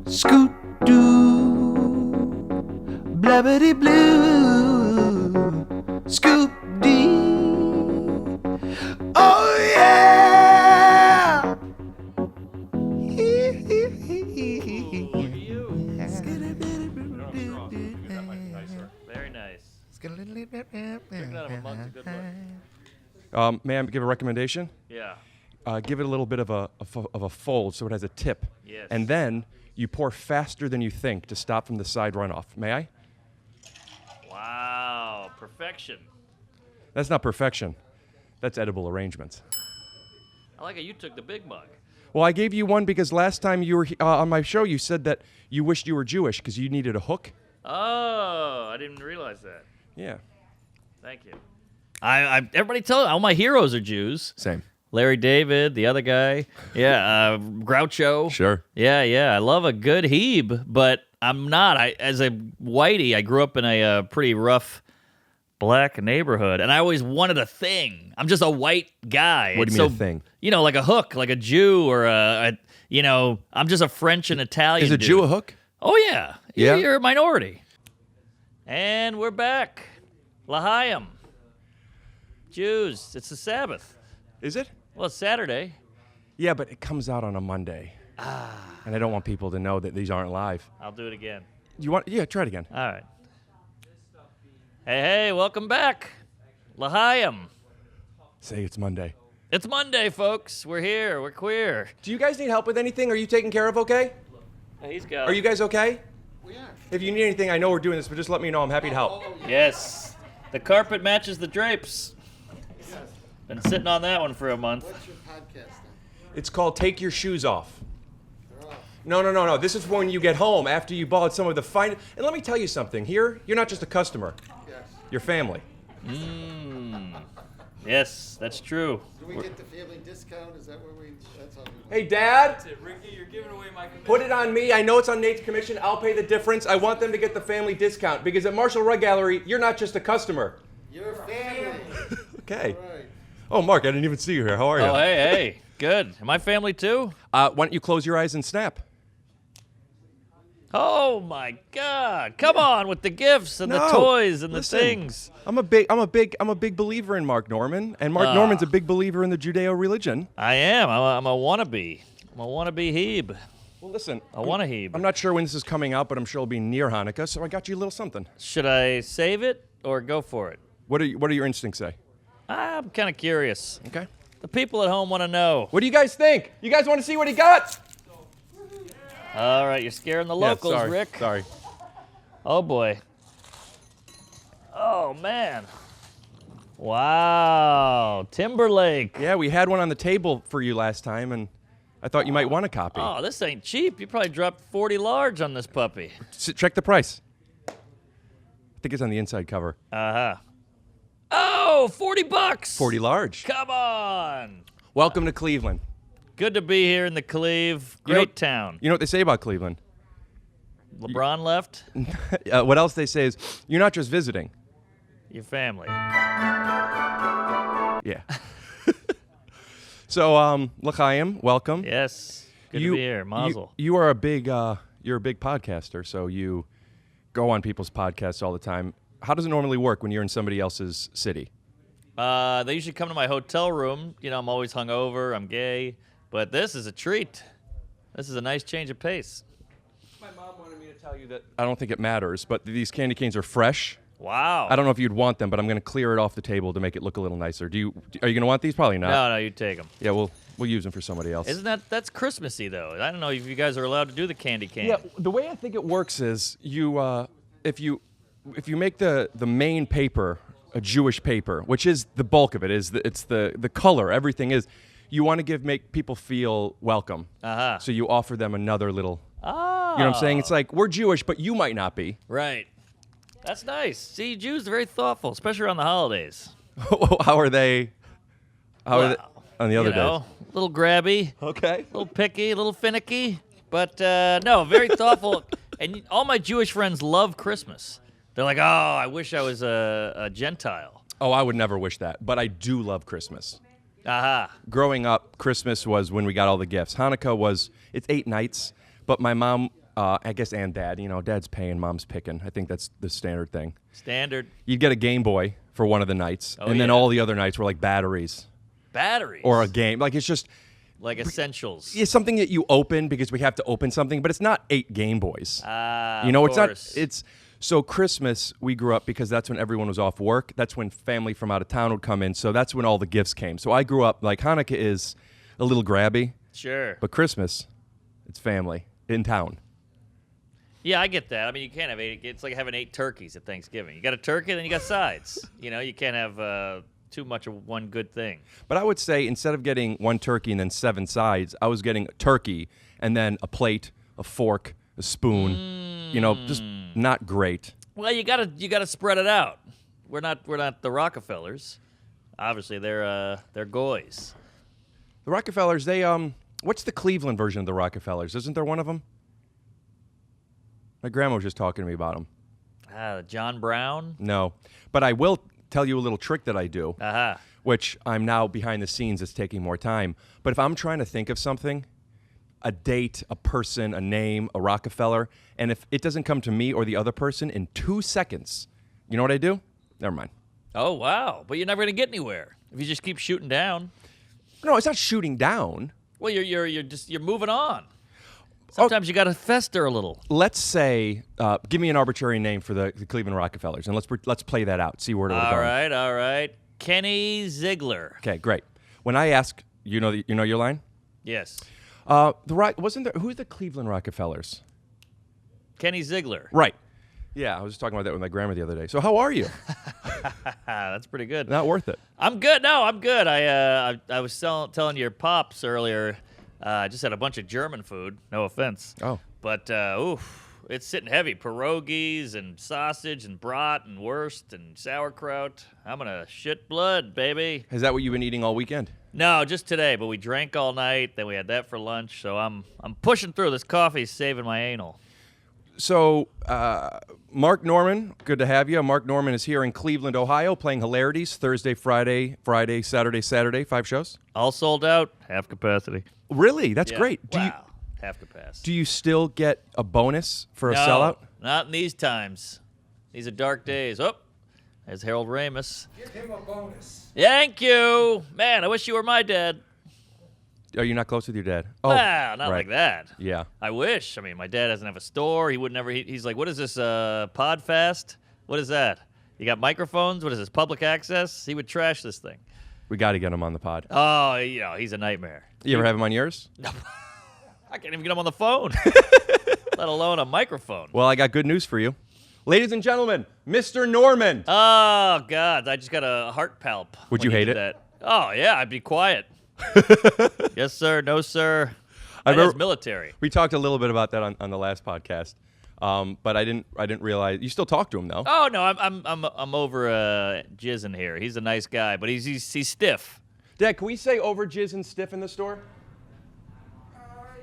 Scoot doo, blabbity blue, scoop dee. Oh yeah! Very nice. Drinking out of a mug's a good look. May I give a recommendation? Yeah. Give it a little bit of a fold so it has a tip. Yes. And then you pour faster than you think to stop from the side runoff. May I? Wow. Perfection. That's not perfection. That's edible arrangements. I like how you took the big mug. Well, I gave you one because last time you were on my show, you said that you wished you were Jewish because you needed a hook. Oh, I didn't realize that. Yeah. Thank you. Everybody tell all my heroes are Jews. Same. Larry David, the other guy. Yeah, Groucho. Sure. Yeah. I love a good Hebe, but I'm not. As a whitey, I grew up in a pretty rough black neighborhood, and I always wanted a thing. I'm just a white guy. What do you mean a thing? You know, like a hook, like a Jew, or I'm just a French and Italian Is a dude. Jew a hook? Oh, yeah. Yeah? You're a minority. And we're back. L'chaim. Jews. It's the Sabbath. Is it? Well, it's Saturday. Yeah, but it comes out on a Monday. And I don't want people to know that these aren't live. I'll do it again. You want? Yeah, try it again. All right. Hey, welcome back. L'chaim. Say it's Monday. It's Monday, folks. We're here. We're queer. Do you guys need help with anything? Are you taken care of okay? He's got Are you guys okay? We are. If you need anything, I know we're doing this, but just let me know. I'm happy to help. Yes. The carpet matches the drapes. Been sitting on that one for a month. What's your podcast then? It's called Take Your Shoes Off. They're off. No. This is when you get home after you bought some of the fine. And let me tell you something. Here, you're not just a customer. Yes. You're family. Yes, that's true. Do we get the family discount? Is that where we? That's all. Hey, Dad, Ricky, you're giving away my commission. put it on me. I know it's on Nate's commission. I'll pay the difference. I want them to get the family discount because at Marshall Rug Gallery, you're not just a customer. You're family. Okay. All right. Oh, Mark, I didn't even see you here. How are you? Oh, hey. Good. Am I family too? Why don't you close your eyes and snap? Oh my God! Come on with the gifts and the No, toys and listen. the things. I'm a big believer in Mark Norman, and Mark Norman's a big believer in the Judeo religion. I am. I'm a wannabe. I'm a wannabe Hebe. Well, listen, I want a Hebe. I'm not sure when this is coming out, but I'm sure it'll be near Hanukkah, so I got you a little something. Should I save it or go for it? What do your instincts say? I'm kind of curious. Okay. The people at home want to know. What do you guys think? You guys want to see what he got? All right, you're scaring the locals, sorry, Rick. Sorry. Oh boy. Oh man. Wow, Timberlake. Yeah, we had one on the table for you last time, and I thought you might want a copy. Oh, this ain't cheap. You probably dropped 40 large on this puppy. Check the price. I think it's on the inside cover. Uh-huh. Oh, $40. 40 large. Come on. Welcome to Cleveland. Good to be here in the Cleve. You know- Great town. You know what they say about Cleveland? LeBron left. What else they say is, you're not just visiting. Your family. Yeah. So, L'chaim, welcome. Yes. Good to be here. Mazel. You are you're a big podcaster, so you go on people's podcasts all the time. How does it normally work when you're in somebody else's city? They usually come to my hotel room. You know, I'm always hungover. I'm gay. But this is a treat. This is a nice change of pace. My mom wanted me to tell you that I don't think it matters, but these candy canes are fresh. Wow. I don't know if you'd want them, but I'm going to clear it off the table to make it look a little nicer. Are you going to want these? Probably not. No, you take them. Yeah, we'll use them for somebody else. That's Christmassy though? I don't know if you guys are allowed to do the candy cane. Yeah, the way I think it works is if you make the main paper a Jewish paper, which is the bulk of it, it's the color, everything is. You want to make people feel welcome. Uh-huh. So you offer them another little. Oh. You know what I'm saying? It's like, we're Jewish, but you might not be. Right. That's nice. See, Jews are very thoughtful, especially around the holidays. How are they? How are they on the other days? A little grabby, Okay. a little picky, a little finicky, but no, very thoughtful. And all my Jewish friends love Christmas. They're like, oh, I wish I was a Gentile. Oh, I would never wish that, but I do love Christmas. Aha. Growing up, Christmas was when we got all the gifts. Hanukkah it's 8 nights, But my mom, I guess, and dad, dad's paying, mom's picking. I think that's the standard thing. Standard. You'd get a Game Boy for one of the nights, Oh, and then yeah. all the other nights were like batteries Batteries. or a game. Like, it's just Like essentials. it's something that you open because we have to open something, but it's not 8 Game Boys. Ah, It's not. It's so Christmas. We grew up because that's when everyone was off work. That's when family from out of town would come in. So that's when all the gifts came. So I grew up like Hanukkah is a little grabby, Sure. but Christmas, it's family in town. Yeah, I get that. I mean, you can't have 8. It's like having 8 turkeys at Thanksgiving. You got a turkey, then you got sides. You can't have too much of one good thing. But I would say instead of getting 1 turkey and then 7 sides, I was getting a turkey and then a plate, a fork, a spoon. Just not great. Well, you gotta spread it out. We're not the Rockefellers. Obviously, they're goys. The Rockefellers, they what's the Cleveland version of the Rockefellers? Isn't there one of them? My grandma was just talking to me about them. John Brown. No, but I will tell you a little trick that I do, Aha. which I'm now behind the scenes. It's taking more time. But if I'm trying to think of something, a date, a person, a name, a Rockefeller, and if it doesn't come to me or the other person in 2 seconds, you know what I do? Never mind. Oh wow! But you're never gonna get anywhere if you just keep shooting down. No, it's not shooting down. Well, you're moving on. Sometimes you gotta fester a little. Let's say, give me an arbitrary name for the Cleveland Rockefellers, and let's play that out. See where it'll go. All right. Kenny Ziegler. Okay, great. When I ask, you know your line. Yes. Wasn't there? Who's the Cleveland Rockefellers? Kenny Ziegler. Right. Yeah, I was just talking about that with my grandma the other day. So how are you? That's pretty good. Not worth it. I'm good. No, I'm good. I was telling your pops earlier. I just had a bunch of German food. No offense. Oh. But it's sitting heavy. Pierogies and sausage and brat and wurst and sauerkraut. I'm gonna shit blood, baby. Is that what you've been eating all weekend? No, just today. But we drank all night. Then we had that for lunch. So I'm pushing through. This coffee's saving my anal. So, Mark Norman, good to have you. Mark Norman is here in Cleveland, Ohio, playing Hilarities Thursday, Friday, Saturday, 5 shows. All sold out. Half capacity. Really? That's Yeah. great. Wow. Half capacity. Do you still get a bonus for a No, sellout? not in these times. These are dark days. Oh, there's Harold Ramis. Give him a bonus. Thank you. Man, I wish you were my dad. Are you not close with your dad? Oh, Wow, not right. like that. Yeah. I wish. I mean, my dad doesn't have a store. He would never. He's like, what is this, Podfast? What is that? You got microphones? What is this, public access? He would trash this thing. We got to get him on the pod. Oh, he's a nightmare. You ever have him on yours? I can't even get him on the phone, let alone a microphone. Well, I got good news for you. Ladies and gentlemen, Mr. Norman. Oh, God, I just got a heart palp. Would when you hate did it? That. Oh, yeah, I'd be quiet. Yes, sir. No, sir. I That's remember- military. We talked a little bit about that on the last podcast, but I didn't realize you still talk to him though. Oh no, I'm over jizzing here. He's a nice guy, but he's stiff. Dad, can we say over jizz and stiff in the store?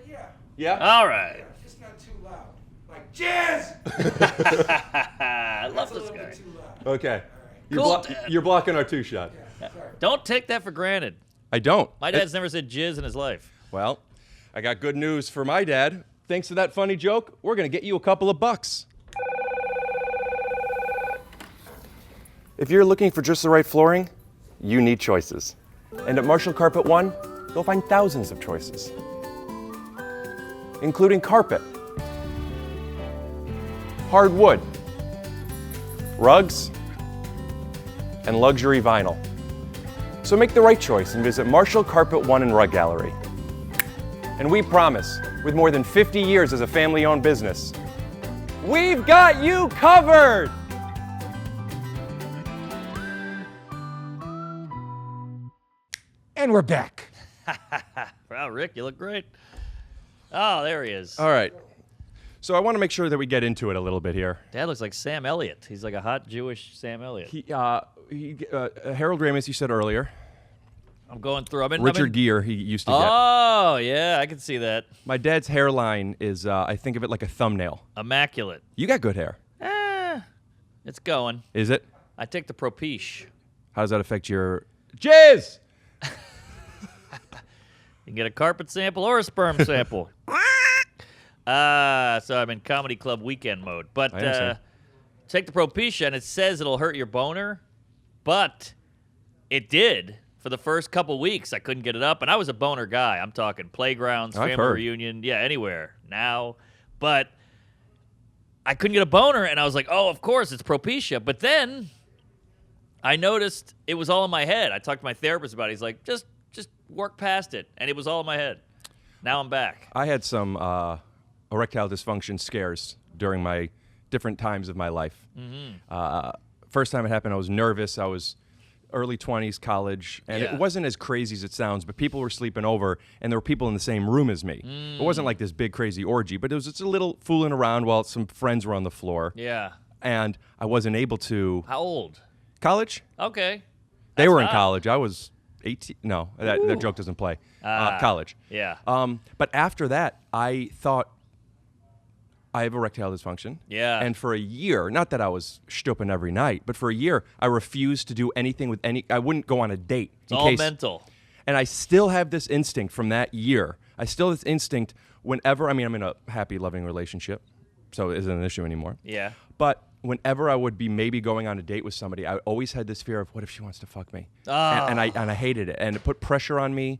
Yeah. Yeah. All right. Just not too loud. Like jizz. I love That's a this little guy. bit too loud. Okay. Cool, Dad. You're blocking our 2-shot. Yeah, sorry. Don't take that for granted. I don't. My dad's never said jizz in his life. Well, I got good news for my dad. Thanks to that funny joke, we're gonna get you a couple of bucks. If you're looking for just the right flooring, you need choices. And at Marshall Carpet One, you'll find thousands of choices, including carpet, hardwood, rugs, and luxury vinyl. So make the right choice and visit Marshall Carpet One and Rug Gallery. And we promise, with more than 50 years as a family-owned business, we've got you covered! And we're back. Wow, Rick, you look great. Oh, there he is. All right. So I want to make sure that we get into it a little bit here. Dad looks like Sam Elliott. He's like a hot Jewish Sam Elliott. Harold Ramis, you said earlier. I'm going through. Richard Gere, he used to get. Oh, yeah, I can see that. My dad's hairline is, I think of it like a thumbnail. Immaculate. You got good hair. It's going. Is it? I take the Propeche. How does that affect your jizz? You can get a carpet sample or a sperm sample. So I'm in comedy club weekend mode. But I understand. take the Propecia, and it says it'll hurt your boner, but it did. For the first couple weeks, I couldn't get it up, and I was a boner guy. I'm talking playgrounds, I've family heard. reunion, yeah, anywhere now. But I couldn't get a boner, and I was like, oh, of course, it's Propecia. But then I noticed it was all in my head. I talked to my therapist about it. He's like, just work past it, and it was all in my head. Now I'm back. I had some erectile dysfunction scares during my different times of my life. First time it happened, I was nervous. I was early 20s, college, and Yeah. it wasn't as crazy as it sounds, but people were sleeping over, and there were people in the same room as me. It wasn't like this big, crazy orgy, but it was just a little fooling around while some friends were on the floor, Yeah. and I wasn't able to... How old? College? Okay. They were in hot. college. I was 18. No, that joke doesn't play. College. Yeah. But after that, I thought I have erectile dysfunction. Yeah. And for a year, not that I was stooping every night, but for a year, I refused to do anything with any. I wouldn't go on a date. It's all mental. And I still have this instinct from that year. I still have this instinct whenever. I mean, I'm in a happy, loving relationship, so it isn't an issue anymore. Yeah. But whenever I would be maybe going on a date with somebody, I always had this fear of what if she wants to fuck me, and I hated it, and it put pressure on me.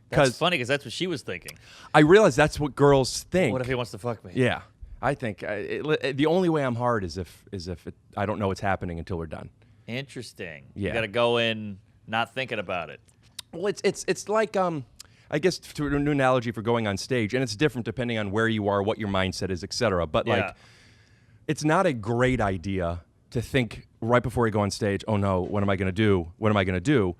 That's Because funny because that's what she was thinking. I realized that's what girls think. What if he wants to fuck me? Yeah, I think the only way I'm hard is if I don't know what's happening until we're done. Interesting. Yeah. You got to go in not thinking about it. Well, it's like I guess to a new analogy for going on stage, and it's different depending on where you are, what your mindset is, etc. But Yeah. like, it's not a great idea to think right before you go on stage, oh no, what am I going to do? What am I going to do?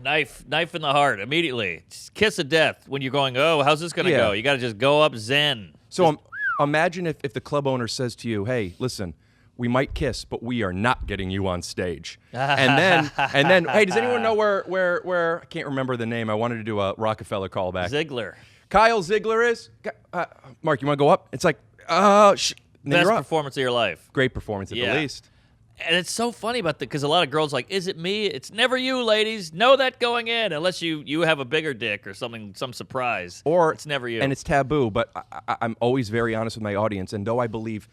Knife in the heart immediately. Just kiss of death when you're going, oh, how's this going to Yeah. go? You got to just go up zen. So imagine if the club owner says to you, hey, listen, we might kiss, but we are not getting you on stage. and then, hey, does anyone know where I can't remember the name. I wanted to do a Rockefeller callback. Ziegler. Kyle Ziegler is? Mark, you want to go up? It's like, then Best you're up. performance of your life. Great performance at Yeah. the least. And it's so funny about that because a lot of girls are like, is it me? It's never you, ladies. Know that going in, unless you have a bigger dick or something, some surprise. Or it's never you. And it's taboo, but I'm always very honest with my audience. And though I believe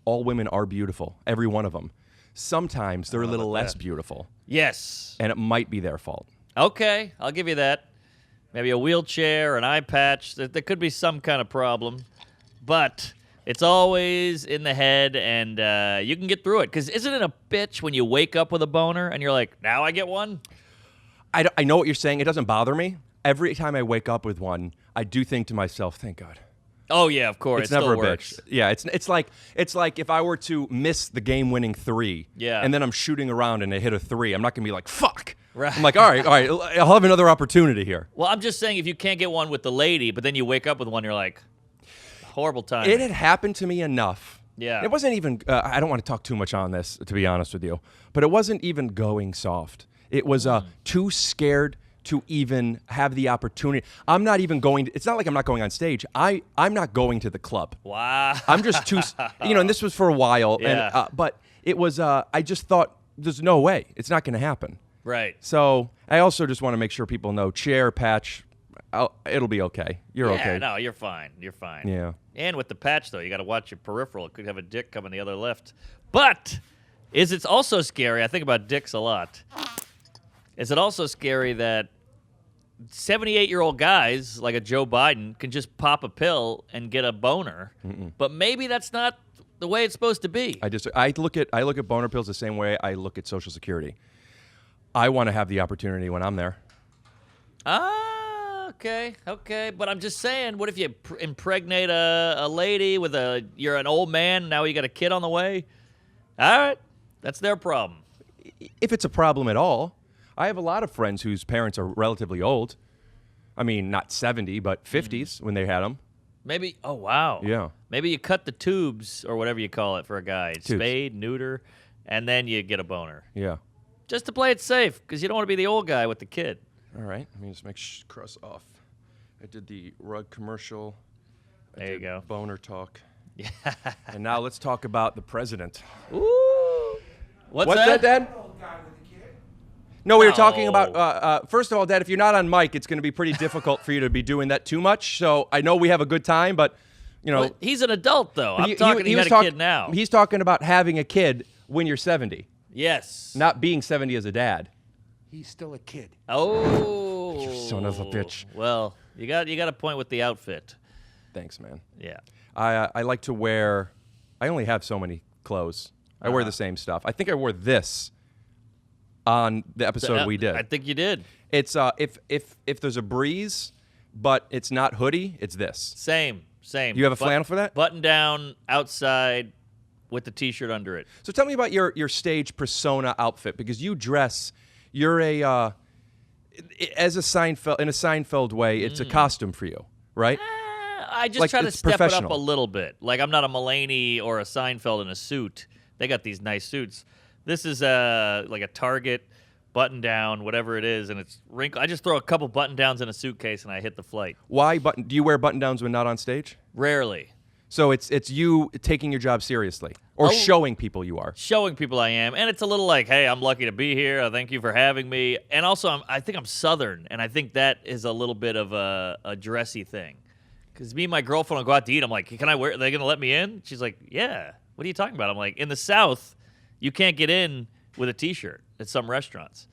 all women are beautiful, every one of them, sometimes they're a little less beautiful, yes. and it might be their fault. Okay, I'll give you that. Maybe a wheelchair, an eye patch. There could be some kind of problem, but it's always in the head, and you can get through it. Because isn't it a bitch when you wake up with a boner and you're like, now I get one? I know what you're saying. It doesn't bother me. Every time I wake up with one, I do think to myself, thank God. Oh yeah, of course. It's it never still a works. bitch. Yeah, it's like if I were to miss the game-winning three, Yeah. and then I'm shooting around and I hit a three, I'm not gonna be like fuck. Right. I'm like, all right, I'll have another opportunity here. Well, I'm just saying if you can't get one with the lady, but then you wake up with one, you're like, horrible time. It had happened to me enough. Yeah. It wasn't even. I don't want to talk too much on this, to be honest with you, but it wasn't even going soft. It was too scared to even have the opportunity. I'm not even going. It's not like I'm not going on stage. I'm not going to the club. Wow. I'm just too. And this was for a while. Yeah. And but it was. I just thought there's no way it's not going to happen. Right. So I also just want to make sure people know chair patch. It'll be okay. You're Yeah, okay. no, you're fine. You're fine. Yeah. And with the patch, though, you got to watch your peripheral. It could have a dick coming the other left. But is it also scary? I think about dicks a lot. Is it also scary that 78-year-old guys like a Joe Biden can just pop a pill and get a boner? But maybe that's not the way it's supposed to be. I look at boner pills the same way I look at Social Security. I want to have the opportunity when I'm there. Okay. But I'm just saying, what if you impregnate a lady with you're an old man, now you got a kid on the way? All right. That's their problem. If it's a problem at all. I have a lot of friends whose parents are relatively old. I mean, not 70, but 50s when they had them. Maybe, oh, wow. Yeah. Maybe you cut the tubes or whatever you call it for a guy. Spade, neuter, and then you get a boner. Yeah. Just to play it safe, because you don't want to be the old guy with the kid. All right. Let me just make cross off. I did the rug commercial. I There you did go. Boner talk. Yeah. And now let's talk about the president. Ooh. What's that, Dad? Old guy with a kid. No, we were talking No. about, first of all, Dad, if you're not on mic, it's going to be pretty difficult for you to be doing that too much. So I know we have a good time, but You know, Well, he's an adult though. but I'm talking. He was got a kid now. He's talking about having a kid when you're 70, Yes. not being 70 as a dad. He's still a kid. Oh. You son of a bitch. Well, you got a point with the outfit. Thanks, man. Yeah. I like to wear. I only have so many clothes. I wear the same stuff. I think I wore this on the episode we did. I think you did. It's if there's a breeze, but it's not hoodie, it's this. Same. You have a flannel for that? Button down outside with the T-shirt under it. So tell me about your stage persona outfit, because you dress. You're a as a Seinfeld, in a Seinfeld way. It's a costume for you, right? I just Like, try to it's step it up professional. a little bit. Like I'm not a Mulaney or a Seinfeld in a suit. They got these nice suits. This is like a Target button down, whatever it is, and it's wrinkled. I just throw a couple button downs in a suitcase and I hit the flight. Why button? Do you wear button downs when not on stage? Rarely. So it's you taking your job seriously or showing people you are. Showing people I am, and it's a little like, hey, I'm lucky to be here. Thank you for having me. And also, I think I'm Southern, and I think that is a little bit of a dressy thing. Because me and my girlfriend will go out to eat. I'm like, can I wear? Are they gonna let me in? She's like, yeah. What are you talking about? I'm like, in the South, you can't get in with a T-shirt at some restaurants.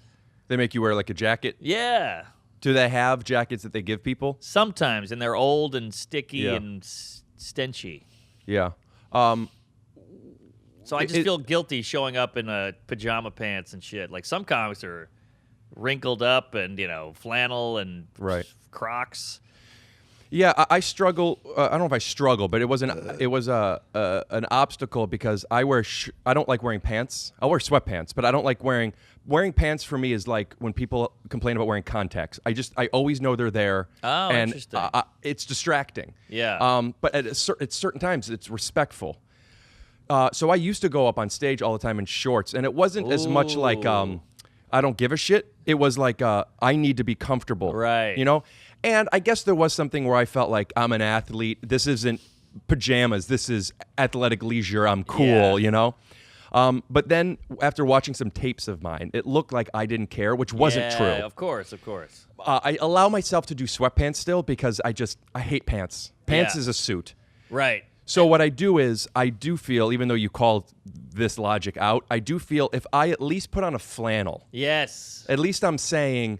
They make you wear like a jacket. Yeah, Do they have jackets that they give people? sometimes, and they're old and sticky Yeah. and stenchy. Yeah. So I just It- feel guilty showing up in pajama pants and shit. Like some comics are wrinkled up and flannel and Right. Crocs. Yeah, I struggle. I don't know if I struggle, but it was an obstacle because I don't like wearing pants. I wear sweatpants, but I don't like wearing pants. For me is like when people complain about wearing contacts. I always know they're there. Oh, and interesting. It's distracting. Yeah. But at certain times it's respectful. So I used to go up on stage all the time in shorts, and it wasn't as much like I don't give a shit. It was like I need to be comfortable. Right. You know. And I guess there was something where I felt like I'm an athlete. This isn't pajamas. This is athletic leisure. I'm cool, Yeah. you know? But then after watching some tapes of mine, it looked like I didn't care, which wasn't Yeah, true. Of course. I allow myself to do sweatpants still because I hate pants. Pants Yeah. is a suit. Right. So what I do is I do feel, even though you call this logic out, I do feel if I at least put on a flannel, Yes. at least I'm saying,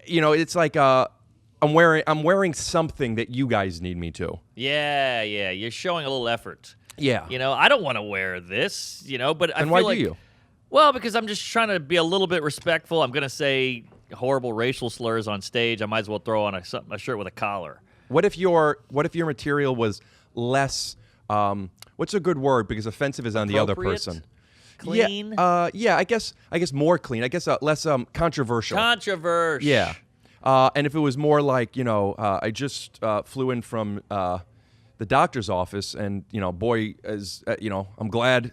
it's like I'm wearing something that you guys need me to. Yeah. You're showing a little effort. Yeah. I don't want to wear this, but I And feel why like, do you? Well, because I'm just trying to be a little bit respectful. I'm going to say horrible racial slurs on stage. I might as well throw on a shirt with a collar. What if your material was less? What's a good word? Because offensive is on the other Appropriate? person. Clean? Yeah. I guess more clean. I guess less controversial. Controversial. Yeah. And if it was more like, I just flew in from the doctor's office, and boy, is I'm glad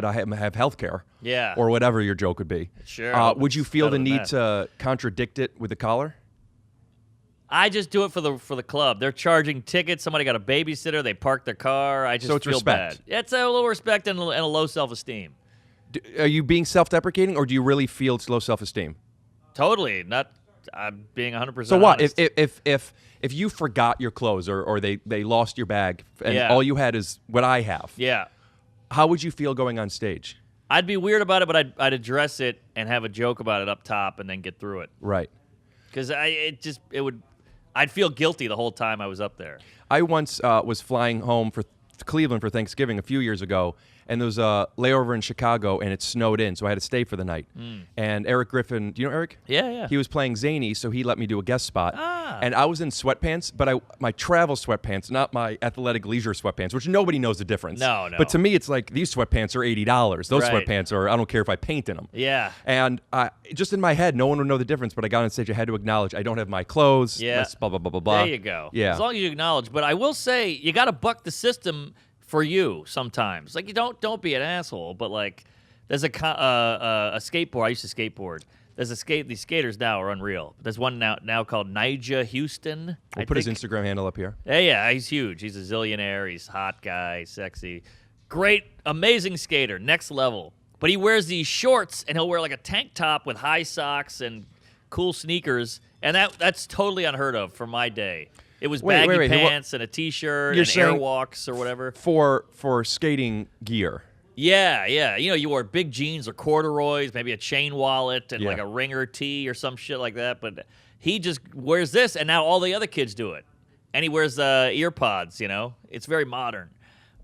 I have health care. Yeah. Or whatever your joke would be. Sure, I hope Would you it's feel better the than need that. to contradict it with the collar? I just do it for the club. They're charging tickets. Somebody got a babysitter. They parked their car. I just So it's feel respect. bad. It's a little respect and a low self-esteem. Are you being self-deprecating, or do you really feel it's low self-esteem? Totally. Not. I'm being 100% So what honest. if you forgot your clothes, or they lost your bag, and Yeah. all you had is what I have? Yeah. How would you feel going on stage? I'd be weird about it, but I'd address it and have a joke about it up top and then get through it. Right. Because I'd feel guilty the whole time I was up there. I once was flying home for Cleveland for Thanksgiving a few years ago, and there was a layover in Chicago, and it snowed in, so I had to stay for the night. And Eric Griffin, do you know Eric? Yeah. He was playing Zany, so he let me do a guest spot. Ah. And I was in sweatpants, but my travel sweatpants, not my athletic leisure sweatpants, which nobody knows the difference. No. But to me, it's like these sweatpants are $80. Those Right. sweatpants are, I don't care if I paint in them. Yeah. And just in my head, no one would know the difference, but I got on stage, I had to acknowledge I don't have my clothes. Yeah. Let's blah, blah, blah, blah, blah. There you go. Yeah. As long as you acknowledge. But I will say, you got to buck the system for you sometimes. Like, you don't be an asshole, but like, there's a skateboard. I used to skateboard. There's these skaters now are unreal. There's one now called Nigel Houston. We'll put his Instagram handle up here. Yeah, he's huge. He's a zillionaire. He's a hot guy, sexy. Great, amazing skater, next level. But he wears these shorts, and he'll wear like a tank top with high socks and cool sneakers, and that's totally unheard of for my day. It was Wait, baggy wait, pants and a T-shirt You're and saying- Airwalks or whatever. For skating gear. Yeah, yeah. You know, you wore big jeans or corduroys, maybe a chain wallet and Yeah. like a ringer tee or some shit like that. But he just wears this, and now all the other kids do it. And he wears ear pods, you know? It's very modern.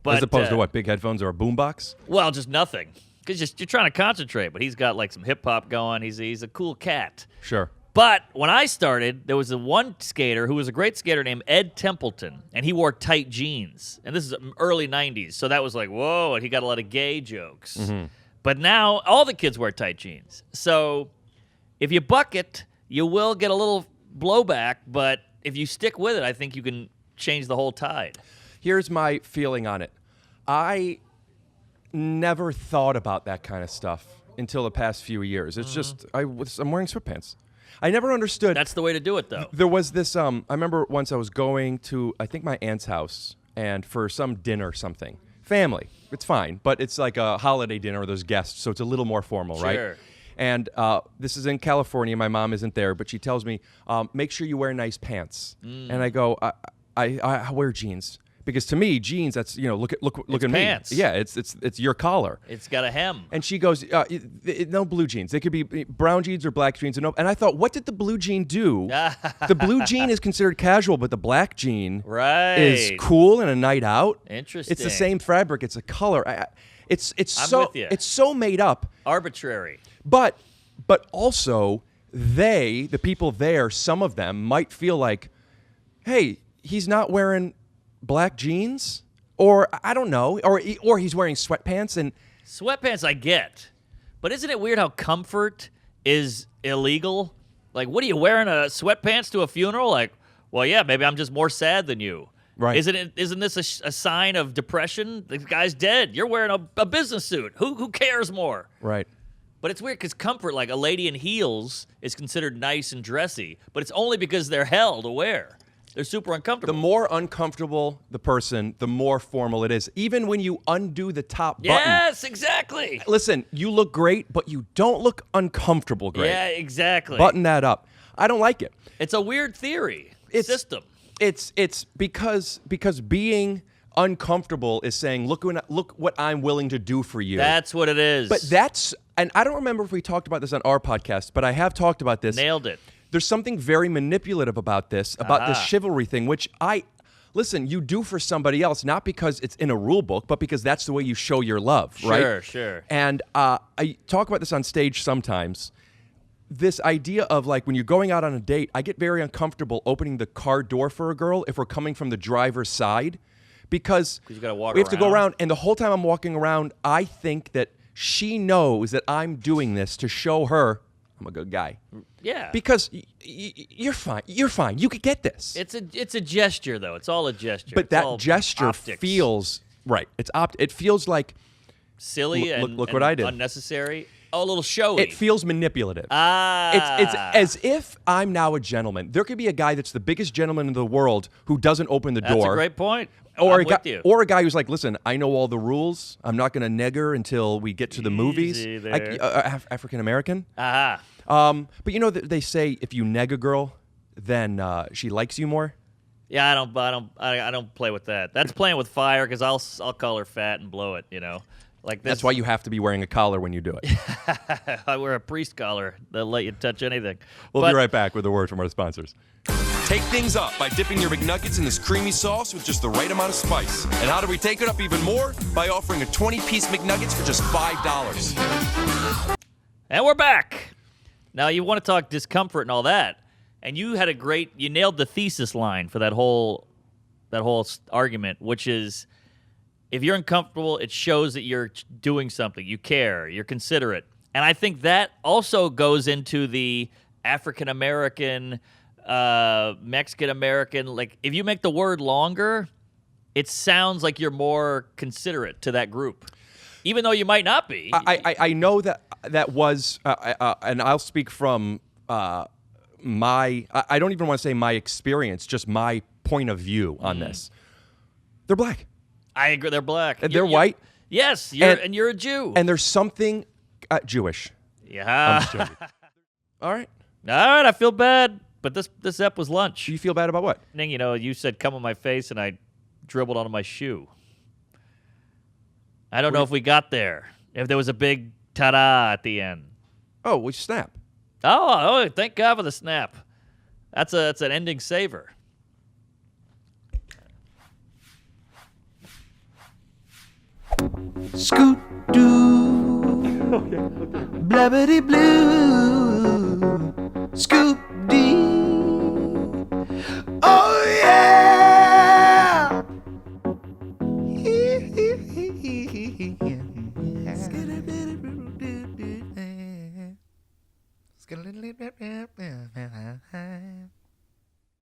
But, As opposed to what, big headphones or a boombox? Well, just nothing. Because you're trying to concentrate, but he's got like some hip-hop going. He's a cool cat. Sure. But when I started, there was one skater who was a great skater named Ed Templeton, and he wore tight jeans. And this is early 90s, so that was like, whoa, and he got a lot of gay jokes. But now all the kids wear tight jeans. So if you buck it, you will get a little blowback, but if you stick with it, I think you can change the whole tide. Here's my feeling on it. I never thought about that kind of stuff until the past few years. It's just I'm wearing sweatpants. I never understood. That's the way to do it, though. There was this. I remember once I was going to I think my aunt's house, and for some dinner or something, family. It's fine, but it's like a holiday dinner. There's guests, so it's a little more formal, right? Sure. And this is in California. My mom isn't there, but she tells me, make sure you wear nice pants. And I go, I wear jeans. Because to me, jeans, that's, look It's at pants. me. Yeah, it's your collar. It's got a hem. And she goes, no blue jeans. They could be brown jeans or black jeans. And I thought, what did the blue jean do? The blue jean is considered casual, but the black jean Right. is cool and a night out. Interesting. It's the same fabric. It's a color. It's I'm so with ya. it's so made up. Arbitrary. But also the people there, some of them might feel like, hey, he's not wearing black jeans, or I don't know, or he's wearing sweatpants and Sweatpants I get, but isn't it weird how comfort is illegal? Like, what are you wearing, sweatpants to a funeral? Like, well, yeah, maybe I'm just more sad than you. Right. Isn't this a sign of depression? The guy's dead. You're wearing a business suit. Who cares more? right. But it's weird because comfort, like a lady in heels, is considered nice and dressy, but it's only because they're hell to wear. They're super uncomfortable. The more uncomfortable the person, the more formal it is. Even when you undo the top button. Yes, exactly. Listen, you look great, but you don't look uncomfortable great. Yeah, exactly. Button that up. I don't like it. It's a weird theory. System. It's because being uncomfortable is saying, look what I'm willing to do for you. That's what it is. But and I don't remember if we talked about this on our podcast, but I have talked about this. Nailed it. There's something very manipulative about this chivalry thing, which listen, you do for somebody else, not because it's in a rule book, but because that's the way you show your love, right? Sure. And I talk about this on stage sometimes. This idea of like when you're going out on a date, I get very uncomfortable opening the car door for a girl if we're coming from the driver's side because you gotta walk we have to go around. around. And the whole time I'm walking around, I think that she knows that I'm doing this to show her I'm a good guy. Yeah. Because you're fine. You're fine. You could get this. It's a gesture, though. It's all a gesture. But It's that all gesture optics. feels right. It feels like silly look and what I did. unnecessary. Oh, a little showy. it feels manipulative. Ah. It's as if I'm now a gentleman. There could be a guy that's the biggest gentleman in the world who doesn't open the That's door. a great point. Or I'm with you. or a guy who's like, listen, I know all the rules. I'm not going to nigger until we get to the movies. Easy there. African American. Aha. But you know that they say if you neg a girl, then she likes you more. Yeah, I don't play with that. That's playing with fire because I'll call her fat and blow it. Like this. That's why you have to be wearing a collar when you do it. I wear a priest collar. They'll let you touch anything. We'll But- be right back with a word from our sponsors. Take things up by dipping your McNuggets in this creamy sauce with just the right amount of spice. And how do we take it up even more? By offering a 20-piece McNuggets for just $5. And we're back. Now you want to talk discomfort and all that, and you nailed the thesis line for that whole argument, which is if you're uncomfortable, it shows that you're doing something, you care, you're considerate, and I think that also goes into the African American, Mexican American. Like if you make the word longer, it sounds like you're more considerate to that group, even though you might not be. I know that was, and I'll speak from I don't even want to say my experience, just my point of view on this. They're black. I agree. They're black. And they're white. Yes, and you're a Jew. And there's something Jewish. yeah. All right. All right. I feel bad. but this ep was lunch. You feel bad about what? You know, you said come on my face, and I dribbled onto my shoe. I don't know if we got there. If there was a big ta-da at the end. Oh, we snap. Oh, thank God for the snap. That's an ending saver. Scoot doo. Blabbity blue. Scoop dee. Oh yeah.